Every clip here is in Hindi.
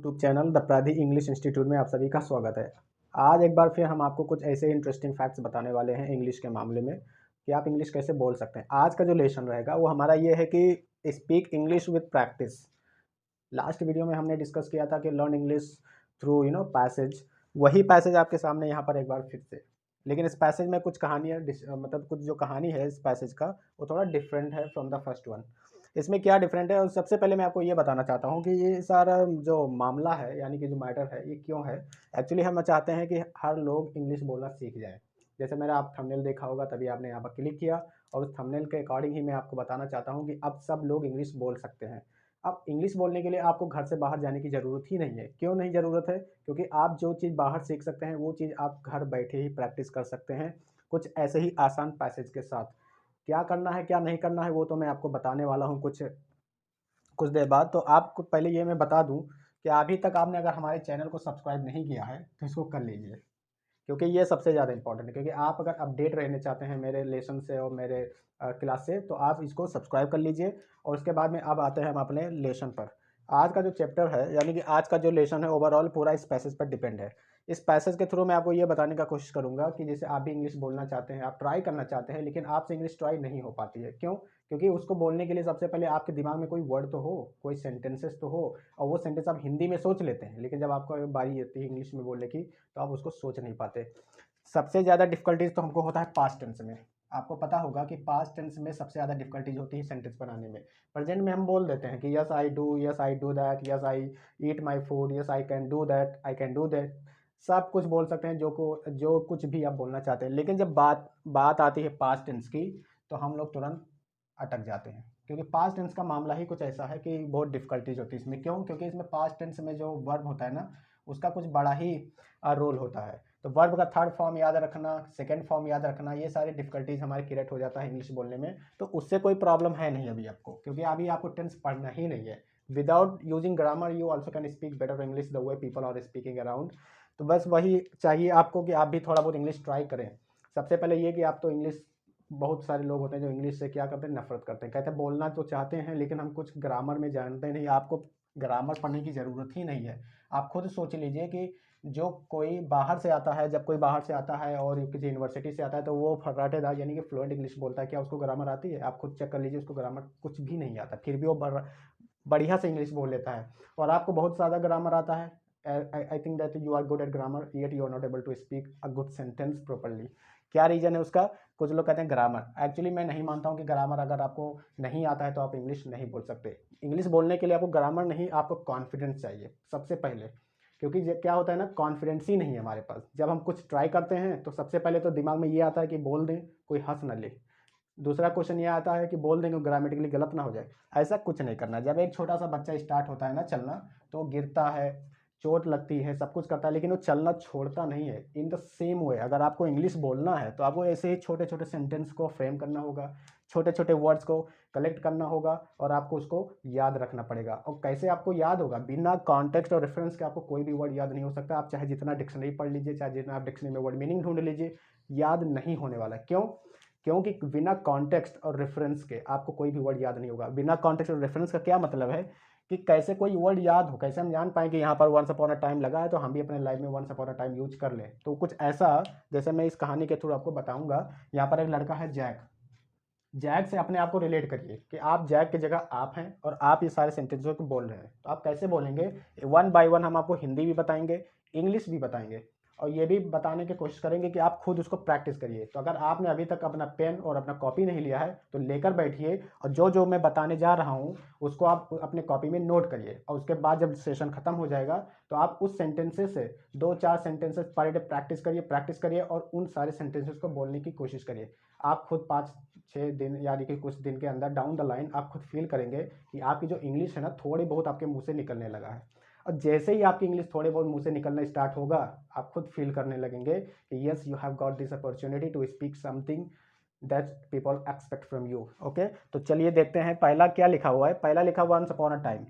यूट्यूब चैनल द प्राधि इंग्लिश इंस्टीट्यूट में आप सभी का स्वागत है। आज एक बार फिर हम आपको कुछ ऐसे इंटरेस्टिंग फैक्ट्स बताने वाले हैं इंग्लिश के मामले में कि आप इंग्लिश कैसे बोल सकते हैं। आज का जो लेसन रहेगा वो हमारा ये है कि speak English with practice. Last video में हमने डिस्कस किया था कि लर्न इंग्लिश थ्रू पैसेज। वही पैसेज आपके सामने यहाँ पर एक बार फिर से, लेकिन इस पैसेज में कुछ कहानियाँ मतलब कुछ जो कहानी है इस पैसेज का वो थोड़ा डिफरेंट है फ्रॉम द फर्स्ट वन। इसमें क्या डिफरेंट है, और सबसे पहले मैं आपको ये बताना चाहता हूँ कि ये सारा जो मामला है यानी कि जो मैटर है ये क्यों है। एक्चुअली हम चाहते हैं कि हर लोग इंग्लिश बोलना सीख जाए। जैसे मेरा आप थंबनेल देखा होगा तभी आपने यहाँ पर क्लिक किया, और उस थंबनेल के अकॉर्डिंग ही मैं आपको बताना चाहता हूँ कि अब सब लोग इंग्लिश बोल सकते हैं। अब इंग्लिश बोलने के लिए आपको घर से बाहर जाने की ज़रूरत ही नहीं है। क्यों नहीं ज़रूरत है? क्योंकि आप जो चीज़ बाहर सीख सकते हैं वो चीज़ आप घर बैठे ही प्रैक्टिस कर सकते हैं, कुछ ऐसे ही आसान पैसेज के साथ। क्या करना है क्या नहीं करना है वो तो मैं आपको बताने वाला हूँ कुछ कुछ देर बाद। तो आपको पहले ये मैं बता दूं कि अभी तक आपने अगर हमारे चैनल को सब्सक्राइब नहीं किया है तो इसको कर लीजिए, क्योंकि ये सबसे ज़्यादा इंपॉर्टेंट है। क्योंकि आप अगर अपडेट रहने चाहते हैं मेरे लेसन से और मेरे क्लास से तो आप इसको सब्सक्राइब कर लीजिए। और उसके बाद में अब आते हैं हम अपने लेसन पर। आज का जो चैप्टर है यानी कि आज का जो लेसन है ओवरऑल पूरा इस पैसेज पर डिपेंड है। इस पैसेज के थ्रू मैं आपको ये बताने का कोशिश करूंगा कि जैसे आप भी इंग्लिश बोलना चाहते हैं, आप ट्राई करना चाहते हैं, लेकिन आपसे इंग्लिश ट्राई नहीं हो पाती है। क्यों? क्योंकि उसको बोलने के लिए सबसे पहले आपके दिमाग में कोई वर्ड तो हो, कोई सेंटेंसेस तो हो, और वो सेंटेंस आप हिंदी में सोच लेते हैं, लेकिन जब आपको बारी आती है इंग्लिश में बोलने की तो आप उसको सोच नहीं पाते। सबसे ज़्यादा डिफ़िकल्टीज़ तो हमको होता है पास्ट टेंस में। आपको पता होगा कि पास्ट टेंस में सबसे ज़्यादा डिफ़िकल्टीज़ होती है सेंटेंस बनाने में। प्रेज़ेंट में हम बोल देते हैं कि yes I do that, yes I eat my food, yes I can do that, I can do that. सब कुछ बोल सकते हैं जो कुछ भी आप बोलना चाहते हैं, लेकिन जब बात बात आती है पास्ट टेंस की तो हम लोग तुरंत अटक जाते हैं। क्योंकि पास्ट टेंस का मामला ही कुछ ऐसा है कि बहुत डिफ़िकल्टीज़ होती है इसमें। क्यों? क्योंकि इसमें पास्ट टेंस में जो वर्ब होता है ना, उसका कुछ बड़ा ही रोल होता है। तो वर्ब का थर्ड फॉर्म याद रखना, सेकंड फॉर्म याद रखना, ये सारी डिफिकल्टीज हमारे क्रिएट हो जाता है इंग्लिश बोलने में। तो उससे कोई प्रॉब्लम है नहीं अभी आपको, क्योंकि अभी आपको टेंस पढ़ना ही नहीं है। Without using grammar you also can speak better English the way people are speaking around. तो बस वही चाहिए आपको कि आप भी थोड़ा बहुत इंग्लिश ट्राई करें। सबसे पहले ये कि आप तो इंग्लिश, बहुत सारे लोग होते हैं जो इंग्लिश से क्या करते हैं, नफरत करते हैं। कहते हैं बोलना तो चाहते हैं लेकिन हम कुछ ग्रामर में जानते नहीं। आपको ग्रामर पढ़ने की ज़रूरत ही नहीं है। आप खुद सोच लीजिए कि जो कोई बाहर से आता है, जब कोई बाहर से आता है और किसी यूनिवर्सिटी से आता है तो वो फर्राटेदार यानी कि फ्लुएंट इंग्लिश बोलता है। क्या उसको ग्रामर आती है? आप खुद चेक कर लीजिए, उसको ग्रामर कुछ भी नहीं आता, फिर भी वो बढ़िया से इंग्लिश बोल लेता है। और आपको बहुत ज़्यादा ग्रामर आता है। I think that you are good at grammar yet you are not able to speak a good sentence properly. क्या रीज़न है उसका? कुछ लोग कहते हैं ग्रामर। एक्चुअली मैं नहीं मानता हूँ कि ग्रामर अगर आपको नहीं आता है तो आप इंग्लिश नहीं बोल सकते। इंग्लिश बोलने के लिए आपको ग्रामर नहीं, आपको कॉन्फिडेंस चाहिए सबसे पहले। क्योंकि क्या होता है ना, कॉन्फिडेंस ही नहीं है हमारे पास। जब हम कुछ ट्राई करते हैं तो सबसे पहले तो दिमाग में ये आता है कि बोल दें, कोई हंस न ले। दूसरा क्वेश्चन ये आता है कि बोल देंगे ग्रामेटिकली गलत ना हो जाए। ऐसा कुछ नहीं करना। जब एक छोटा सा बच्चा स्टार्ट होता है ना चलना, तो वो गिरता है, चोट लगती है, सब कुछ करता है, लेकिन वो चलना छोड़ता नहीं है। इन द सेम वे अगर आपको इंग्लिश बोलना है तो आपको ऐसे ही छोटे छोटे सेंटेंस को फ्रेम करना होगा, छोटे छोटे वर्ड्स को कलेक्ट करना होगा, और आपको उसको याद रखना पड़ेगा। और कैसे आपको याद होगा? बिना कॉन्टेक्स्ट और रेफरेंस के आपको कोई भी वर्ड याद नहीं हो सकता। आप चाहे जितना डिक्शनरी पढ़ लीजिए, चाहे जितना आप डिक्शनरी में वर्ड मीनिंग ढूंढ लीजिए, याद नहीं होने वाला। क्यों? क्योंकि बिना कॉन्टेक्स्ट और रेफरेंस के आपको कोई भी वर्ड याद नहीं होगा। बिना कॉन्टेक्स्ट और रेफरेंस का क्या मतलब है कि कैसे कोई वर्ड याद हो, कैसे हम जान पाएँ कि यहाँ पर वंस अपॉन अ टाइम लगा है तो हम भी अपने लाइफ में once upon a time use कर लें। तो कुछ ऐसा, जैसे मैं इस कहानी के थ्रू आपको बताऊंगा। यहाँ पर एक लड़का है जैक। जैक से अपने आप को रिलेट करिए कि आप जैक की जगह आप हैं और आप ये सारे सेंटेंसों को बोल रहे हैं। तो आप कैसे बोलेंगे? वन बाय वन हम आपको हिंदी भी बताएंगे, इंग्लिश भी बताएंगे, और ये भी बताने की कोशिश करेंगे कि आप खुद उसको प्रैक्टिस करिए। तो अगर आपने अभी तक अपना पेन और अपना कॉपी नहीं लिया है तो लेकर बैठिए, और जो जो मैं बताने जा रहा हूँ उसको आप अपने कॉपी में नोट करिए। और उसके बाद जब सेशन खत्म हो जाएगा तो आप उस सेंटेंसेस से 2-4 सेंटेंसेस पर डे प्रैक्टिस करिए और उन सारे सेंटेंसेस को बोलने की कोशिश करिए। आप खुद 5-6 दिन यानी कि कुछ दिन के अंदर डाउन द लाइन आप खुद फील करेंगे कि आपकी जो इंग्लिश है ना थोड़ी बहुत आपके मुंह से निकलने लगा है। और जैसे ही आपकी इंग्लिश थोड़े बहुत मुंह से निकलना स्टार्ट होगा, आप खुद फील करने लगेंगे कि yes you have got this opportunity to speak something that people expect from you. Okay, तो चलिए देखते हैं पहला क्या लिखा हुआ है। पहला लिखा हुआ once upon a time.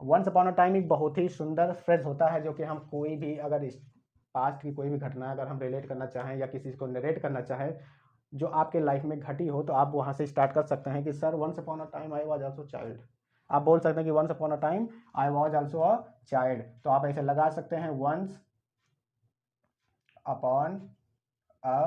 Once upon a time एक बहुत ही सुंदर फ्रेज होता है जो कि हम कोई भी अगर इस पास्ट की कोई भी घटना अगर हम रिलेट करना चाहें या किसी को नरेट करना चाहें जो आपके लाइफ में घटी हो, तो आप वहाँ से स्टार्ट कर सकते हैं कि sir once upon a time I was also child. आप बोल सकते हैं कि once upon a time I was also a child, तो आप ऐसे लगा सकते हैं वंस अपॉन अ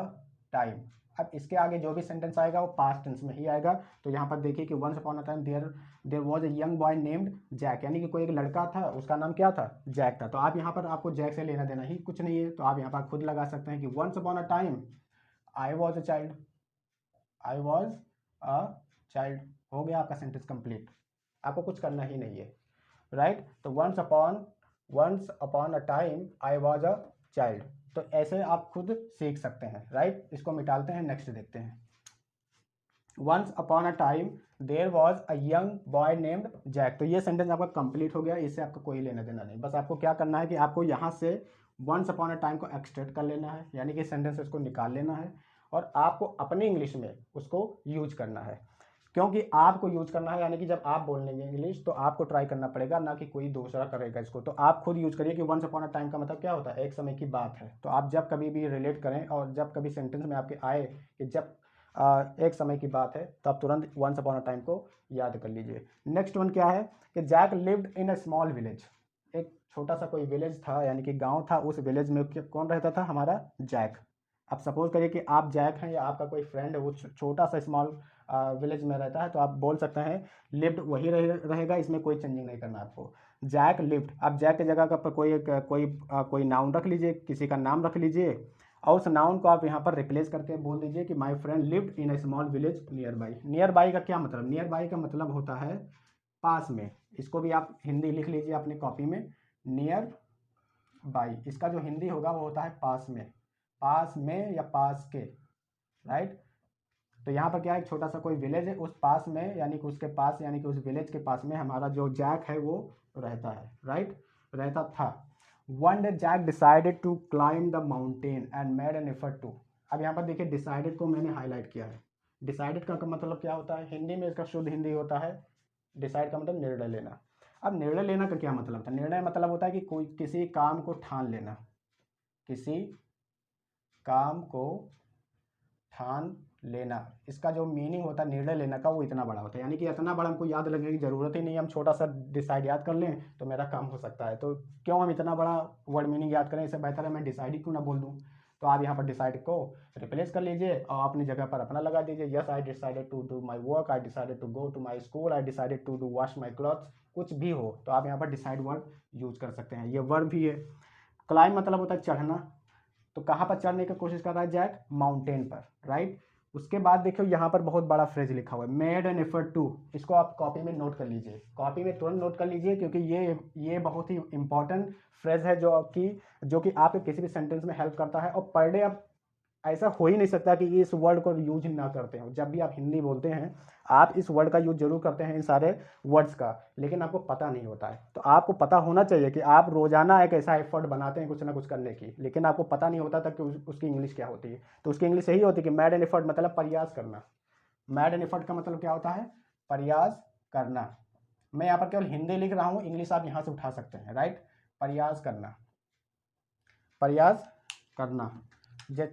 टाइम। अब इसके आगे जो भी सेंटेंस आएगा वो पास्ट टेंस में ही आएगा। तो यहाँ पर देखिए कि once upon a time there was a young boy named Jack, यानी कि कोई एक लड़का था, उसका नाम क्या था, जैक था। तो आप यहाँ पर आपको जैक से लेना देना ही कुछ नहीं है, तो आप यहाँ पर खुद लगा सकते हैं कि once upon a time I was a child, I was a child. हो गया आपका सेंटेंस कंप्लीट, आपको कुछ करना ही नहीं है, राइट। तो once upon a time I was a child. तो ऐसे आप खुद सीख सकते हैं, राइट। इसको मिटालते हैं, नेक्स्ट देखते हैं। Once upon a time there was a young boy named Jack. तो ये सेंटेंस आपका कंप्लीट हो गया, इससे आपको कोई लेना देना नहीं। बस आपको क्या करना है कि आपको यहाँ से वंस अपॉन अ टाइम को एक्सट्रैक्ट कर लेना है, यानी कि सेंटेंस उसको निकाल लेना है और आपको अपनी इंग्लिश में उसको यूज करना है। क्योंकि आपको यूज करना है, यानी कि जब आप बोल लेंगे इंग्लिश तो आपको ट्राई करना पड़ेगा, ना कि कोई दूसरा करेगा इसको। तो आप खुद यूज करिए कि वंस अपॉन अ टाइम का मतलब क्या होता है, एक समय की बात है। तो आप जब कभी भी रिलेट करें और जब कभी सेंटेंस में आपके आए कि जब एक समय की बात है, तो आप तुरंत वंस अपॉन अ टाइम को याद कर लीजिए। नेक्स्ट वन क्या है कि Jack lived in a small village. एक छोटा सा कोई विलेज था, यानी कि गांव था, उस विलेज में कौन रहता था, हमारा जैक। अब सपोज करिए कि आप जैक हैं या आपका कोई फ्रेंड है, वो छोटा सा स्मॉल विलेज में रहता है, तो आप बोल सकते हैं लिव्ड वही रहेगा, इसमें कोई चेंजिंग नहीं करना आपको। जैक लिव्ड, आप जैक की जगह का कोई नाउन रख लीजिए, किसी का नाम रख लीजिए और उस नाउन को आप यहाँ पर रिप्लेस करके बोल दीजिए कि my friend lived in a small village near by. Near by का क्या मतलब, नियर बाई का मतलब होता है पास में। इसको भी आप हिंदी लिख लीजिए अपनी कॉपी में, नियर बाई। इसका जो हिंदी होगा वो होता है पास में, पास में या पास के, राइट। तो यहाँ पर क्या है, छोटा सा कोई विलेज है, उस पास में यानी कि उसके पास, यानी कि उस विलेज के पास में हमारा जो जैक है वो रहता है, राइट, रहता था। One day Jack decided to climb the mountain and made an effort to. अब यहाँ पर देखिए डिसाइडेड को मैंने हाईलाइट किया है। डिसाइडेड का मतलब क्या होता है, हिंदी में इसका शुद्ध हिंदी होता है, डिसाइड का मतलब निर्णय लेना। अब निर्णय लेना का क्या मतलब था, निर्णय मतलब होता है कि कोई किसी काम को ठान लेना, किसी काम को ठान लेना। इसका जो मीनिंग होता है निर्णय लेने का वो इतना बड़ा होता है, यानी कि इतना बड़ा हमको याद रखने की जरूरत ही नहीं है, हम छोटा सा डिसाइड याद कर लें तो मेरा काम हो सकता है। तो क्यों हम इतना बड़ा वर्ड मीनिंग याद करें, इससे बेहतर है मैं डिसाइड ही क्यों ना बोल दूँ। तो आप यहाँ पर डिसाइड को रिप्लेस कर लीजिए और अपनी जगह पर अपना लगा दीजिए। Yes I decided to do my work, I decided to go to my school, I decided to do wash my clothes. कुछ भी हो तो आप यहाँ पर डिसाइड वर्ड यूज कर सकते हैं, ये वर्ड भी है। क्लाइंब मतलब होता है चढ़ना, तो कहाँ पर चढ़ने की कोशिश कर रहा है जैक, माउंटेन पर, राइट। उसके बाद देखो यहाँ पर बहुत बड़ा फ्रेज लिखा हुआ है, मेड एन एफर्ट टू। इसको आप कॉपी में नोट कर लीजिए, कॉपी में तुरंत नोट कर लीजिए, क्योंकि ये बहुत ही इंपॉर्टेंट फ्रेज है जो कि आपके किसी भी सेंटेंस में हेल्प करता है। और पर डे आप ऐसा हो ही नहीं सकता कि इस वर्ड को यूज ना करते हो। जब भी आप हिंदी बोलते हैं आप इस वर्ड का यूज जरूर करते हैं, इन सारे वर्ड्स का, लेकिन आपको पता नहीं होता है। तो आपको पता होना चाहिए कि आप रोजाना एक ऐसा एफर्ट बनाते हैं कुछ ना कुछ करने की, लेकिन आपको पता नहीं होता था कि उसकी इंग्लिश क्या होती है। तो उसकी इंग्लिश यही होती है कि मैड एन एफर्ट मतलब प्रयास करना। मैड एन एफर्ट का मतलब क्या होता है, प्रयास करना। मैं यहाँ पर केवल हिंदी लिख रहा हूँ, इंग्लिश आप यहाँ से उठा सकते हैं, राइट। प्रयास करना, प्रयास करना।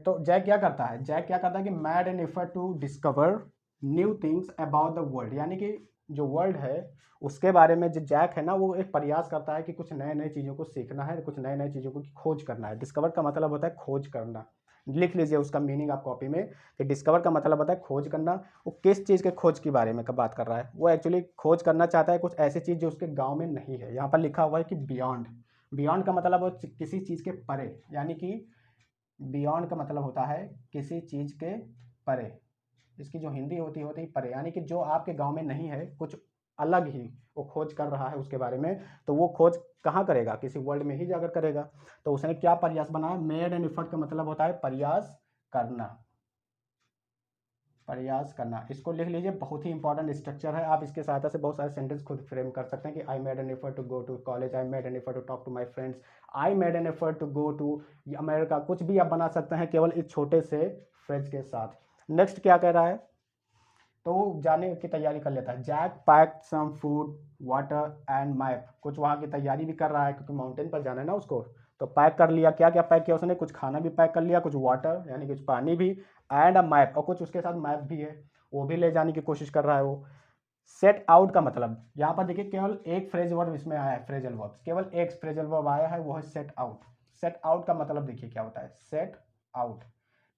तो जैक क्या करता है, जैक क्या करता है कि made an effort to discover new things about the world, यानी कि जो वर्ल्ड है उसके बारे में जो जैक है ना, वो एक प्रयास करता है कि कुछ नए नए चीज़ों को सीखना है, कुछ नए नए चीज़ों को खोज करना है। डिस्कवर का मतलब होता है खोज करना। लिख लीजिए उसका मीनिंग आप कॉपी में कि डिस्कवर का मतलब होता है खोज करना। वो किस चीज़ के खोज के बारे में बात कर रहा है, वो एक्चुअली खोज करना चाहता है कुछ ऐसी चीज़ जो उसके गाँव में नहीं है। यहाँ पर लिखा हुआ है कि बियॉन्ड। बियॉन्ड का मतलब किसी चीज़ के परे, यानी कि बियॉन्ड का मतलब होता है किसी चीज़ के परे। इसकी जो हिंदी होती है परे, यानी कि जो आपके गांव में नहीं है, कुछ अलग ही वो खोज कर रहा है उसके बारे में। तो वो खोज कहाँ करेगा, किसी वर्ल्ड में ही जाकर करेगा। तो उसने क्या प्रयास बनाया, मेड एन एफर्ट का मतलब होता है प्रयास करना, प्रयास करना। इसको लिख लीजिए, बहुत ही इंपॉर्टेंट स्ट्रक्चर है। आप इसके सहायता से बहुत सारे सेंटेंस खुद फ्रेम कर सकते हैं कि I made an effort to go to college, I made an effort to talk to my friends, I made an effort to go to America. कुछ भी आप बना सकते हैं केवल इस छोटे से फ्रेज के साथ। नेक्स्ट क्या कह रहा है, तो जाने की तैयारी कर लेता है। Jack pack some food water and map, कुछ वहाँ की तैयारी भी कर रहा है क्योंकि माउंटेन पर जाना है ना उसको। तो पैक कर लिया, क्या क्या पैक किया उसने, कुछ खाना भी पैक कर लिया, कुछ वाटर यानी कुछ पानी भी, एंड अ मैप, और कुछ उसके साथ मैप भी है, वो भी ले जाने की कोशिश कर रहा है वो। सेट आउट का मतलब यहाँ पर देखिए केवल एक फ्रेज वर्ब इसमें आया है, फ्रेजल वर्ब, केवल एक फ्रेजल वर्ब आया है, वो है सेट आउट। सेट आउट का मतलब देखिए क्या होता है, सेट आउट।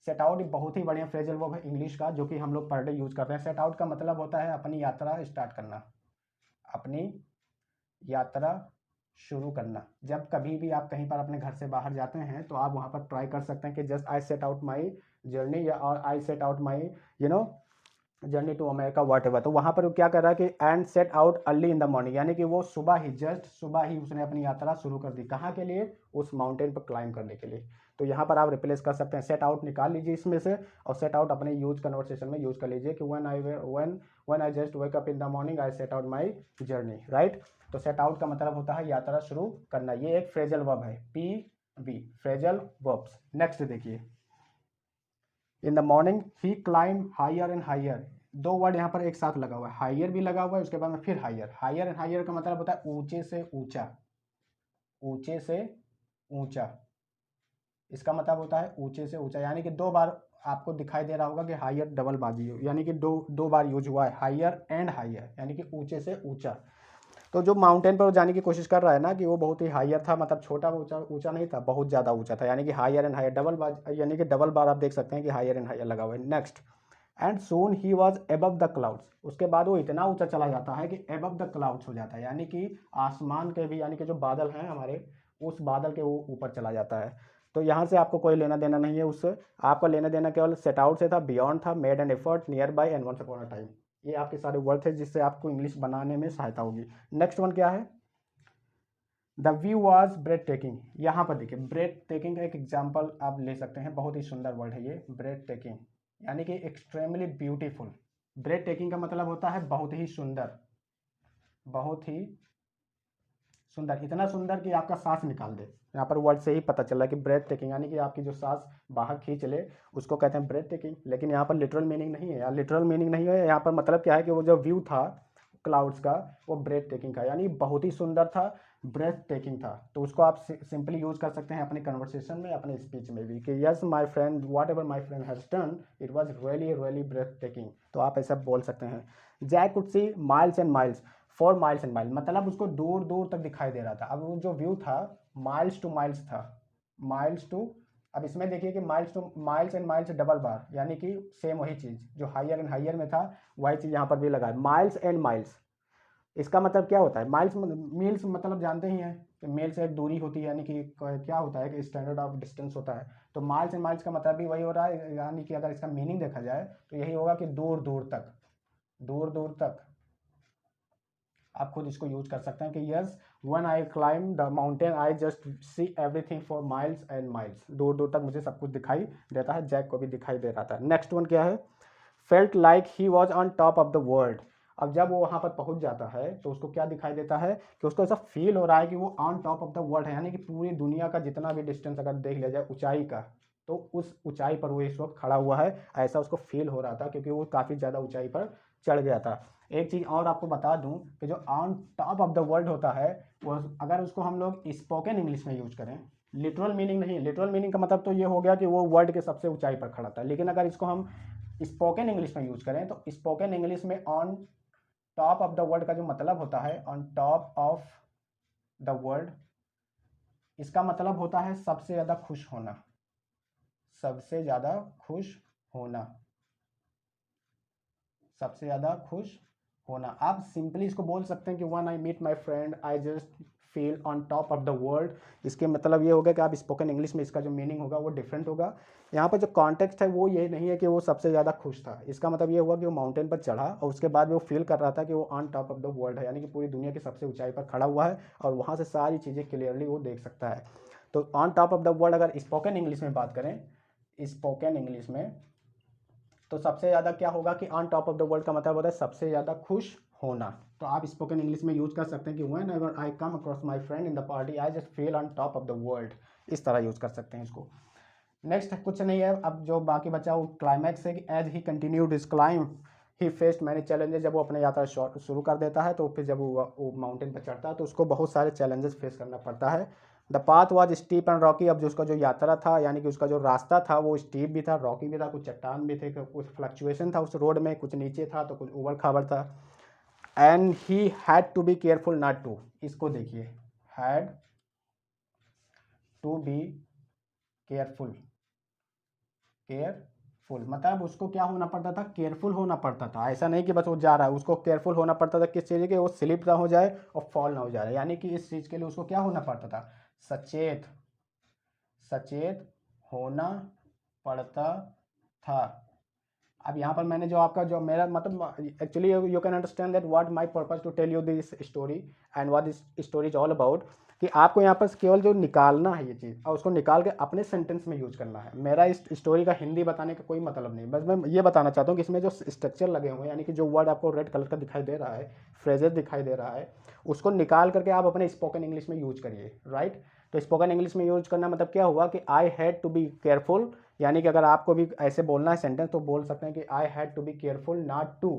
सेट आउट बहुत ही बढ़िया फ्रेजल वर्ब है इंग्लिश का, जो कि हम लोग पर डे यूज करते हैं। सेट आउट का मतलब होता है अपनी यात्रा स्टार्ट करना, अपनी यात्रा शुरू करना। जब कभी भी आप कहीं पर अपने घर से बाहर जाते हैं तो आप वहाँ पर ट्राई कर सकते हैं कि just I set out my journey, या और I set out my journey to America whatever. तो वहाँ पर वो क्या कर रहा है कि and set out early in the morning, यानी कि वो सुबह ही, जस्ट सुबह ही उसने अपनी यात्रा शुरू कर दी। कहाँ के लिए, उस माउंटेन पर क्लाइंब करने के लिए। तो यहाँ पर आप रिप्लेस कर सकते हैं, सेट आउट निकाल लीजिए इसमें से, और सेट आउट अपने यूज कन्वर्सेशन में यूज कर लीजिए कि when I just wake up in the morning I set out my journey, right. तो सेट आउट का मतलब होता है यात्रा शुरू करना। ये एक फ्रेजल वर्ब है, PV, फ्रेजल वर्ब्स। नेक्स्ट देखिए, इन द मॉर्निंग ही क्लाइंब हायर एंड हायर। दो वर्ड यहाँ पर एक साथ लगा हुआ है, हायर भी लगा हुआ है, उसके बाद में फिर हायर। हायर एंड हायर का मतलब होता है ऊंचे से ऊंचा, ऊंचे से ऊंचा। इसका मतलब होता है ऊंचे से ऊंचा, यानी कि दो बार आपको दिखाई दे रहा होगा कि हायर डबल बाजी हो, यानी कि दो दो बार यूज हुआ है, हायर एंड हायर, यानी कि ऊंचे से ऊंचा। तो जो माउंटेन पर जाने की कोशिश कर रहा है ना, कि वो बहुत ही हायर था, मतलब छोटा ऊंचा ऊंचा नहीं था, बहुत ज़्यादा ऊंचा था, यानी कि higher and higher, double bar, यानी कि डबल बार आप देख सकते हैं कि हायर एंड हायर लगा हुआ है। Next, and soon he was above the clouds. उसके बाद वो इतना ऊंचा चला जाता है कि एबव द क्लाउड्स हो जाता है, यानी कि आसमान के भी, यानी कि जो बादल हैं हमारे, उस बादल के वो ऊपर चला जाता है। तो यहाँ से आपको कोई लेना देना नहीं है उससे, आपका लेना देना केवल सेट आउट से था, बियॉन्ड था, made an effort, nearby, and once upon a time. ये आपके सारे वर्ड थे जिससे आपको इंग्लिश बनाने में सहायता होगी। नेक्स्ट वन क्या है, the view was bread taking. यहाँ पर देखिए, ब्रेड टेकिंग का एक एग्जाम्पल आप ले सकते हैं, बहुत ही सुंदर वर्ड है ये, ब्रेड टेकिंग, यानी कि एक्सट्रीमली ब्यूटीफुल। ब्रेड टेकिंग का मतलब होता है बहुत ही सुंदर, बहुत ही सुंदर, इतना सुंदर कि आपका सांस निकाल दे। यहाँ पर वर्ड से ही पता चल रहा है कि ब्रेथ टेकिंग, यानी कि आपकी जो सांस बाहर खींच ले, उसको कहते हैं ब्रेथ टेकिंग। लेकिन यहाँ पर लिटरल मीनिंग नहीं है, यार लिटरल मीनिंग नहीं है। यहाँ पर मतलब क्या है कि वो जो व्यू था क्लाउड्स का, वो ब्रेथ टेकिंग था, यानी बहुत ही सुंदर था, ब्रेथ टेकिंग था। तो उसको आप सिंपली यूज कर सकते हैं अपने कन्वर्सेशन में, अपने स्पीच में भी, कि yes my friend, whatever my friend has done, it was really really breathtaking. तो आप ऐसा बोल सकते हैं। Jack could see miles and miles, 4 miles and mile, मतलब उसको दूर दूर तक दिखाई दे रहा था। अब वो जो व्यू था माइल्स टू माइल्स था, माइल्स टू, अब इसमें देखिए कि miles to miles and miles double bar, यानी कि सेम वही चीज़ जो हायर एंड हायर में था, वही चीज़ यहाँ पर भी लगा है, माइल्स एंड माइल्स। इसका मतलब क्या होता है, माइल्स मील्स मतलब जानते ही हैं कि मेल से एक दूरी होती है, यानी कि क्या होता है कि स्टैंडर्ड ऑफ डिस्टेंस होता है। तो माइल्स एंड माइल्स का मतलब भी वही हो रहा है, यानी कि अगर इसका मीनिंग देखा जाए तो यही होगा कि दूर दूर तक, दूर दूर तक। आप खुद इसको यूज कर सकते हैं कि yes, when I climb the mountain I just see everything for miles and miles, दूर दूर तक मुझे सब कुछ दिखाई देता है। जैक को भी दिखाई दे रहा था। नेक्स्ट वन क्या है, felt like he was on top of the world. अब जब वो वहाँ पर पहुँच जाता है तो उसको क्या दिखाई देता है कि उसको ऐसा फील हो रहा है कि वो on top of the world है, यानी कि पूरी दुनिया का जितना भी डिस्टेंस अगर देख लिया जाए ऊंचाई का, तो उस ऊंचाई पर वो इस वक्त खड़ा हुआ है, ऐसा उसको फील हो रहा था, क्योंकि वो काफ़ी ज़्यादा ऊंचाई पर चढ़ गया था। एक चीज़ और आपको बता दूं कि जो on top of the world होता है, वो अगर उसको हम लोग स्पोकन इंग्लिश में यूज करें, लिटरल मीनिंग नहीं, लिटरल मीनिंग का मतलब तो ये हो गया कि वो वर्ल्ड के सबसे ऊंचाई पर खड़ा था। लेकिन अगर इसको हम स्पोकन इंग्लिश में यूज करें, तो स्पोकन इंग्लिश में on top of the world का जो मतलब होता है, on top of the world, इसका मतलब होता है सबसे ज़्यादा खुश होना, सबसे ज़्यादा खुश होना, सबसे ज़्यादा खुश होना। आप सिंपली इसको बोल सकते हैं कि when I meet my friend I just feel on top of the world. इसके मतलब ये होगा कि आप स्पोकन इंग्लिश में इसका जो मीनिंग होगा वो डिफरेंट होगा। यहाँ पर जो कॉन्टेक्स्ट है वो ये नहीं है कि वो सबसे ज़्यादा खुश था, इसका मतलब ये हुआ कि वो माउंटेन पर चढ़ा और उसके बाद वो फील कर रहा था कि वो on top of the world है, यानी कि पूरी दुनिया की सबसे ऊंचाई पर खड़ा हुआ है और वहाँ से सारी चीज़ें क्लियरली वो देख सकता है। तो on top of the world अगर स्पोकन इंग्लिश में बात करें, स्पोकन इंग्लिश में, तो सबसे ज़्यादा क्या होगा कि on top of the world का मतलब होता है सबसे ज़्यादा खुश होना। तो आप स्पोकन इंग्लिश में यूज़ कर सकते हैं कि when ever I come across my friend in the party I just feel on top of the world, इस तरह यूज़ कर सकते हैं इसको। नेक्स्ट कुछ नहीं है, अब जो बाकी बचा वो क्लाइमैक्स है कि as he continued his climb he faced many challenges. जब वो अपने यात्रा शुरू कर देता है तो फिर जब वो माउंटेन पर चढ़ता है तो उसको बहुत सारे चैलेंजेस फेस करना पड़ता है। The path was steep and Rocky. अब जो उसका जो यात्रा था, यानी कि उसका जो रास्ता था वो स्टीप भी था, रॉकी भी था, कुछ चट्टान भी थे, कुछ फ्लक्चुएशन था उस रोड में, कुछ नीचे था तो कुछ ऊबड़ खाबड़ था। And he had to be careful not to, इसको देखिए, had to be careful, careful मतलब उसको क्या होना पड़ता था, केयरफुल होना पड़ता था। ऐसा नहीं कि बस वो जा रहा है, उसको केयरफुल होना पड़ता था किस चीज़ के, वो स्लिप ना हो जाए और फॉल ना हो जाए, यानी कि इस चीज़ के लिए उसको क्या होना पड़ता था, सचेत, सचेत होना पड़ता था। अब यहाँ पर मैंने जो आपका जो मेरा मतलब actually you can understand that what my purpose to tell you this story and what this story is all about, कि आपको यहाँ पर केवल जो निकालना है ये चीज़ और उसको निकाल के अपने सेंटेंस में यूज करना है। मेरा इस स्टोरी का हिंदी बताने का कोई मतलब नहीं, बस मैं ये बताना चाहता हूँ कि इसमें जो स्ट्रक्चर लगे हुए हैं, यानी कि जो वर्ड आपको रेड कलर का दिखाई दे रहा है, फ्रेजेस दिखाई दे रहा है, उसको निकाल करके आप अपने स्पोकन इंग्लिश में यूज करिए, राइट। तो स्पोकन इंग्लिश में यूज करना मतलब क्या हुआ कि I had to be careful, यानी कि अगर आपको भी ऐसे बोलना है सेंटेंस तो बोल सकते हैं कि I had to be careful not to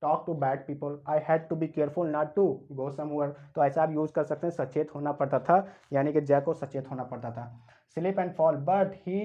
talk to bad people, I had to be careful not to go somewhere. तो ऐसा आप यूज कर सकते हैं, सचेत होना पड़ता था, यानी कि जय को सचेत होना पड़ता था। Slip and fall but he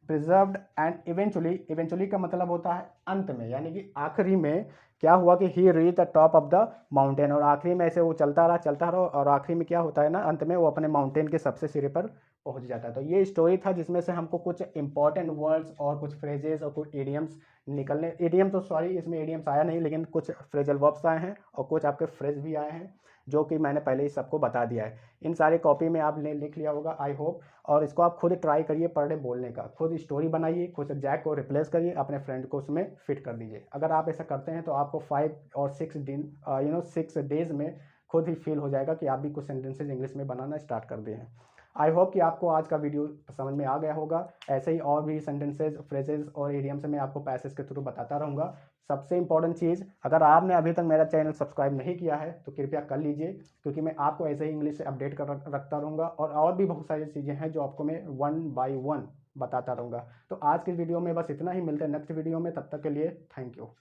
preserved and eventually, eventually का मतलब होता है अंत में, यानी कि आखिरी में क्या हुआ कि he reach the top of the mountain, और आखिरी में ऐसे वो चलता रहा और आखिरी में क्या होता है ना, अंत में वो अपने माउंटेन के सबसे सिरे पर पहुंच जाता है। तो ये स्टोरी था जिसमें से हमको कुछ इंपॉर्टेंट वर्ड्स और कुछ फ्रेजेस और कुछ इडियम्स निकलने, इडियम तो सॉरी इसमें इडियम्स आया नहीं, लेकिन कुछ फ्रेजल वर्ब्स आए हैं और कुछ आपके फ्रेज भी आए हैं, जो कि मैंने पहले ही सबको बता दिया है। इन सारे कॉपी में आप लिख लिया होगा आई होप, और इसको आप खुद ट्राई करिए पर डे बोलने का, खुद स्टोरी बनाइए, खुद जैक को रिप्लेस करिए, अपने फ्रेंड को उसमें फिट कर दीजिए। अगर आप ऐसा करते हैं तो आपको 5 और 6 डेज में खुद ही फील हो जाएगा कि आप भी कुछ सेंटेंसेज इंग्लिश में बनाना स्टार्ट कर दिए हैं। आई होप कि आपको आज का वीडियो समझ में आ गया होगा। ऐसे ही और भी सेंटेंसेज, फ्रेजेस और इडियम से मैं आपको पैसेज के थ्रू बताता रहूँगा। सबसे इंपॉर्टेंट चीज़, अगर आपने अभी तक मेरा चैनल सब्सक्राइब नहीं किया है तो कृपया कर लीजिए, क्योंकि मैं आपको ऐसे ही इंग्लिश से अपडेट कर रखता रहूँगा, और भी बहुत सारी चीज़ें हैं जो आपको मैं 1 बाय 1 बताता रहूँगा। तो आज की वीडियो में बस इतना ही, मिलते हैं नेक्स्ट वीडियो में, तब तक के लिए थैंक यू।